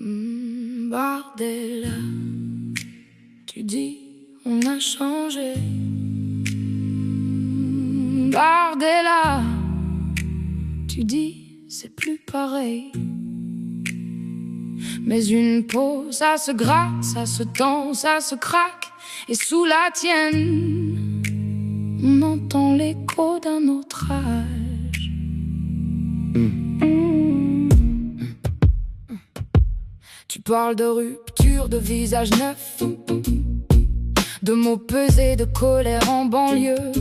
Bardella, tu dis on a changé. Bardella, tu dis c'est plus pareil. Mais une peau, ça se gratte, ça se tend, ça se craque. Et sous la tienne, on entend l'écho d'un autre âge. Tu parles de rupture, de visage neuf, de mots pesés, de colère en banlieue.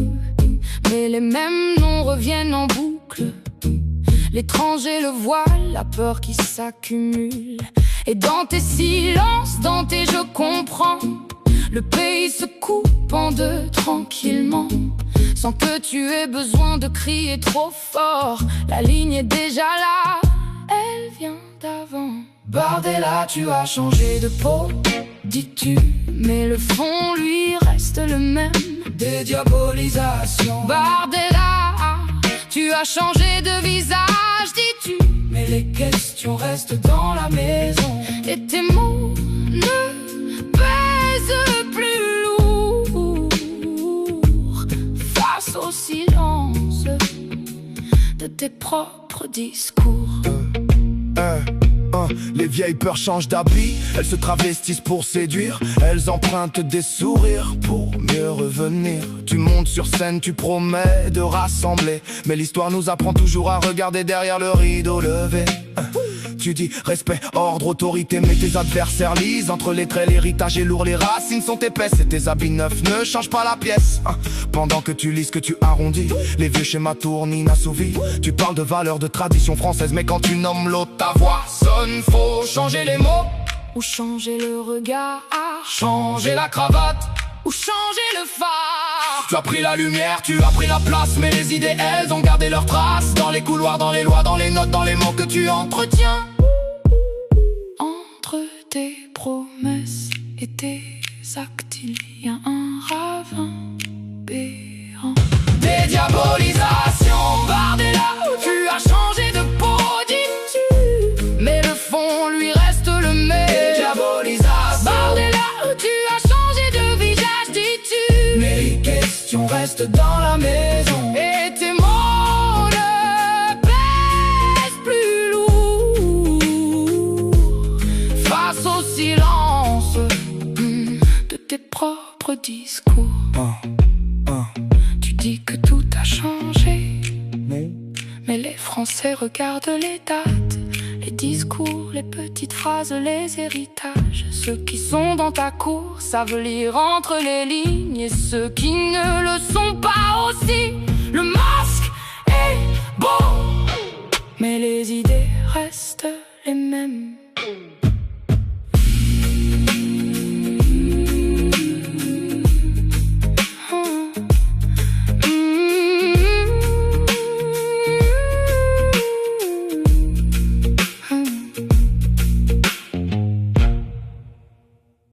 Mais les mêmes noms reviennent en boucle. L'étranger, le voile, la peur qui s'accumule. Et dans tes silences, dans tes je comprends, le pays se coupe en deux tranquillement, sans que tu aies besoin de crier trop fort. La ligne est déjà là, elle vient d'avant. Bardella, tu as changé de peau, dis-tu, mais le fond, lui, reste le même. Dédiabolisation. Bardella, tu as changé de visage, dis-tu, mais les questions restent dans la maison. Et tes mots ne pèsent plus lourd face au silence de tes propres discours. Les vieilles peurs changent d'habit, elles se travestissent pour séduire. Elles empruntent des sourires pour mieux revenir. Tu montes sur scène, tu promets de rassembler, mais l'histoire nous apprend toujours à regarder derrière le rideau levé. Tu dis respect, ordre, autorité, mais tes adversaires lisent entre les traits, l'héritage est lourd, les racines sont épaisses. Et tes habits neufs ne changent pas la pièce. Pendant que tu lis ce que tu arrondis, les vieux schémas tournent inassouvis. Tu parles de valeurs, de tradition française, mais quand tu nommes l'autre, ta voix sonne faux. Changer les mots, ou changer le regard, changer la cravate, ou changer le phare. Tu as pris la lumière, tu as pris la place, mais les idées, elles ont gardé leurs traces. Dans les couloirs, dans les lois, dans les notes, dans les mots que tu entretiens. Entre tes promesses et tes actes, il y a un ravin béant. Dédiabolisation. Bardella, tu as changé de peau, dis-tu, mais le fond, lui, reste le même. Dédiabolisation. Bardella, tu as changé de visage, dis-tu, mais les questions restent dans la maison. et tes mots ne pèsent plus lourd face au silence de tes propres discours. Tu dis que tout a changé, mais les Français regardent les dates, les discours, les petites phrases, les héritages. Ceux qui sont dans ta cour savent lire entre les lignes, et ceux qui ne le sont pas